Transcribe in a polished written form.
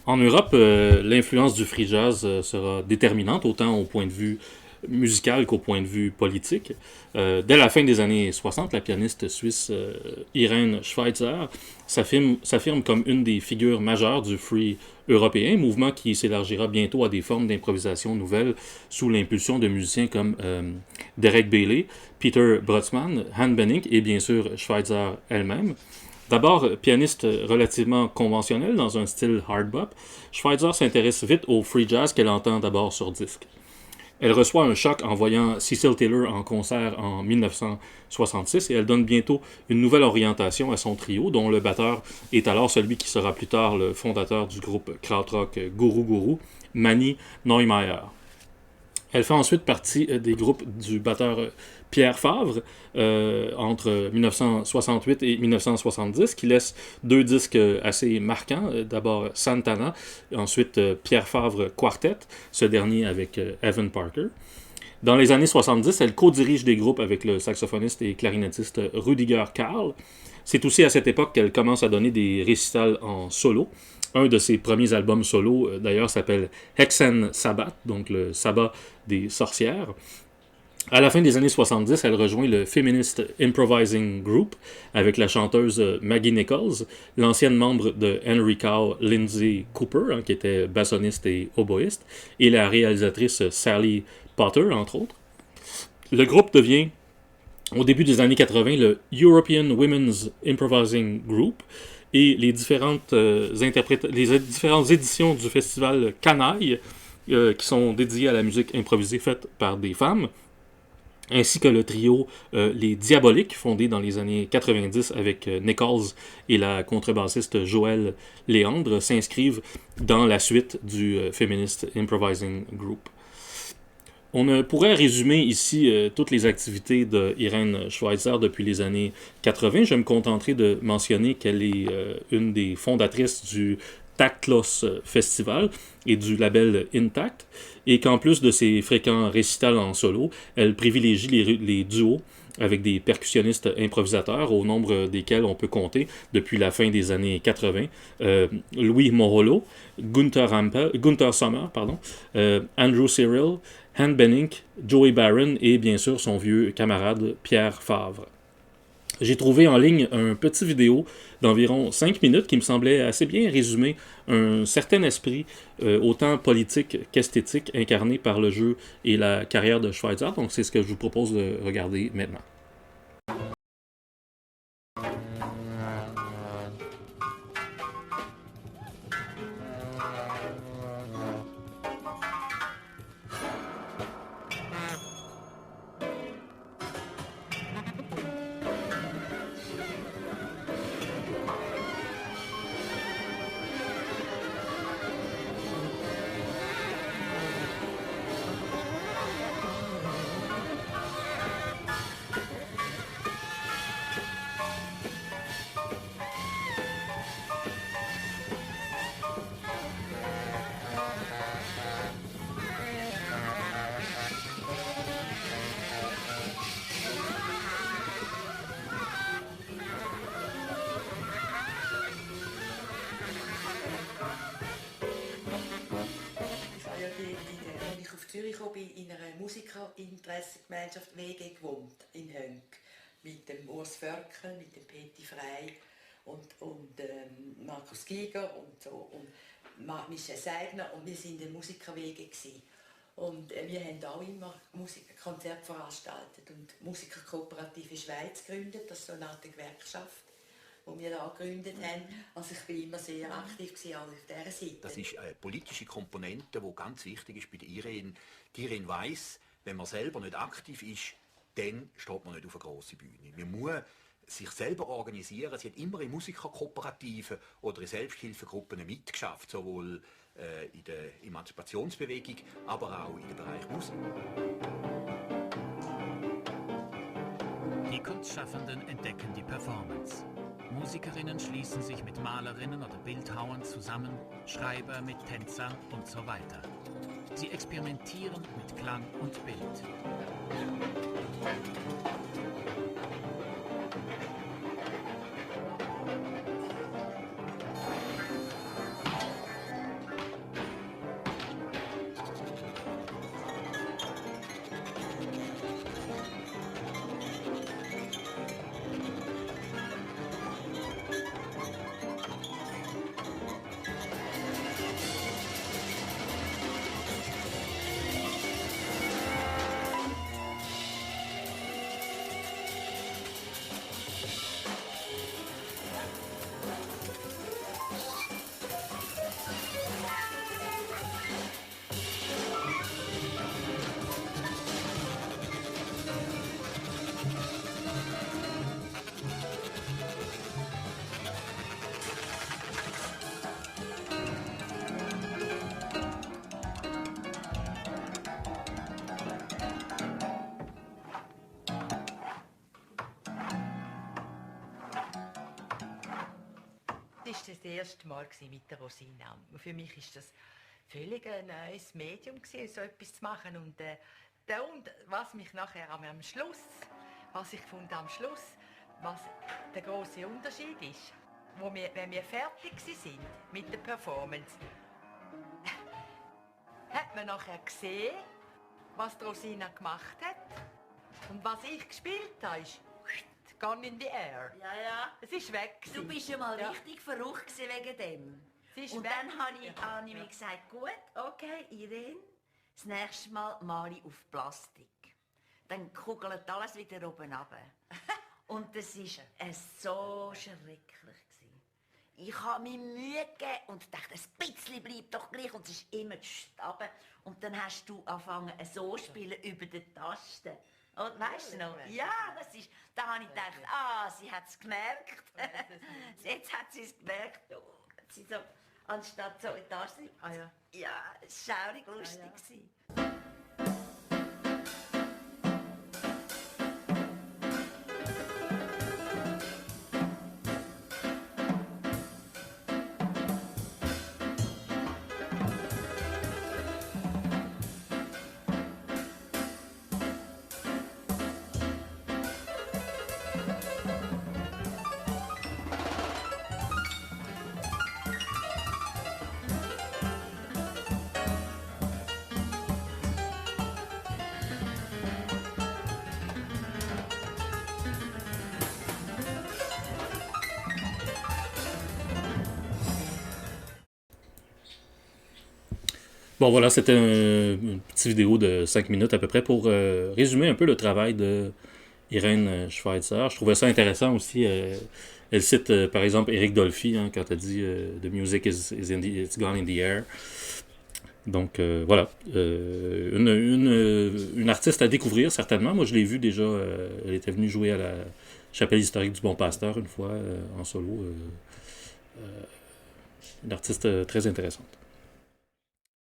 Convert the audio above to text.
En Europe, l'influence du free jazz sera déterminante, autant au point de vue musical qu'au point de vue politique. Dès la fin des années 60, la pianiste suisse Irene Schweitzer s'affirme comme une des figures majeures du free européen, mouvement qui s'élargira bientôt à des formes d'improvisation nouvelles sous l'impulsion de musiciens comme Derek Bailey, Peter Brötzmann, Han Benning et bien sûr Schweitzer elle-même. D'abord pianiste relativement conventionnelle dans un style hard bop, Schweitzer s'intéresse vite au free jazz qu'elle entend d'abord sur disque. Elle reçoit un choc en voyant Cecil Taylor en concert en 1966 et elle donne bientôt une nouvelle orientation à son trio, dont le batteur est alors celui qui sera plus tard le fondateur du groupe krautrock Guru Guru, Manny Neumeier. Elle fait ensuite partie des groupes du batteur Pierre Favre entre 1968 et 1970, qui laisse deux disques assez marquants. D'abord Santana, ensuite Pierre Favre Quartet, ce dernier avec Evan Parker. Dans les années 70, elle co-dirige des groupes avec le saxophoniste et clarinettiste Rudiger Karl. C'est aussi à cette époque qu'elle commence à donner des récitals en solo. Un de ses premiers albums solo, d'ailleurs, s'appelle Hexen Sabbath, donc le sabbat des sorcières. À la fin des années 70, elle rejoint le Feminist Improvising Group avec la chanteuse Maggie Nichols, l'ancienne membre de Henry Cow, Lindsay Cooper, qui était bassoniste et oboïste, et la réalisatrice Sally Potter, entre autres. Le groupe devient, au début des années 80, le European Women's Improvising Group, et les différentes éditions du festival Canaille, qui sont dédiées à la musique improvisée faite par des femmes, ainsi que le trio Les Diaboliques, fondé dans les années 90 avec Nichols et la contrebassiste Joëlle Léandre, s'inscrivent dans la suite du Feminist Improvising Group. On pourrait résumer ici toutes les activités de Irene Schweitzer depuis les années 80. Je me contenterai de mentionner qu'elle est une des fondatrices du Tactlos Festival et du label Intact, et qu'en plus de ses fréquents récitals en solo, elle privilégie les duos avec des percussionnistes improvisateurs, au nombre desquels on peut compter, depuis la fin des années 80, Louis Morolo, Gunther Sommer, Andrew Cyril, Han Benning, Joey Barron et bien sûr son vieux camarade Pierre Favre. J'ai trouvé en ligne un petit vidéo d'environ 5 minutes qui me semblait assez bien résumer un certain esprit autant politique qu'esthétique incarné par le jeu et la carrière de Schweitzer. Donc c'est ce que je vous propose de regarder maintenant. Als ich auf Zürich kam, bin in einer Musikerinteressengemeinschaft WG gewohnt, in Hönk. Mit dem Urs Völkel, mit dem Peti Frey und Markus Giger und so. Und Michel Seidner. Und wir waren in der Musiker-WG. Und wir haben auch immer Konzerte veranstaltet und Musikerkooperative Schweiz gegründet. Das ist so eine Art Gewerkschaft, die wir da gegründet haben. Also ich war immer sehr aktiv auch auf dieser Seite. Das ist eine politische Komponente, die ganz wichtig ist bei der Irene. Die Irene weiss, wenn man selber nicht aktiv ist, dann steht man nicht auf einer grossen Bühne. Man muss sich selber organisieren. Sie hat immer in Musikerkooperativen oder in Selbsthilfegruppen mitgeschafft, sowohl in der Emanzipationsbewegung, aber auch im Bereich Musik. Die Kunstschaffenden entdecken die Performance. Musikerinnen schließen sich mit Malerinnen oder Bildhauern zusammen, Schreiber mit Tänzern und so weiter. Sie experimentieren mit Klang und Bild. erste Mal mit der Rosina. Für mich ist das völlig ein neues Medium gewesen, so etwas zu machen. Und was mich nachher am Schluss, was ich fand am Schluss, was der große Unterschied ist, wenn wir fertig sind mit der Performance, hat man nachher gesehen, was die Rosina gemacht hat. Und was ich gespielt habe, ist gone in the air. Ja. Es ist weg. Du bist ja mal richtig verrückt wegen dem. Und dann habe ich mir gesagt, gut, okay, Irene, das nächste Mal male ich auf Plastik. Dann kugelt alles wieder oben runter. Und das war so schrecklich. Ich habe mir Mühe gegeben und dachte, ein bisschen bleibt doch gleich. Und es ist immer runter. Und dann hast du angefangen, so zu spielen über die Tasten. Und weißt du noch? Ja, da habe ich gedacht, sie hat es gemerkt. Jetzt hat sie es gemerkt. Sie so, anstatt so in die Tasten. Ja, es war schaurig lustig. Bon, voilà, c'était une petite vidéo de 5 minutes à peu près pour résumer un peu le travail de Irène Schweitzer. Je trouvais ça intéressant aussi. Elle cite par exemple Eric Dolphy quand elle dit The music it's gone in the air. Donc voilà, une artiste à découvrir certainement. Moi je l'ai vue déjà, elle était venue jouer à la Chapelle historique du Bon Pasteur une fois en solo. Une artiste très intéressante.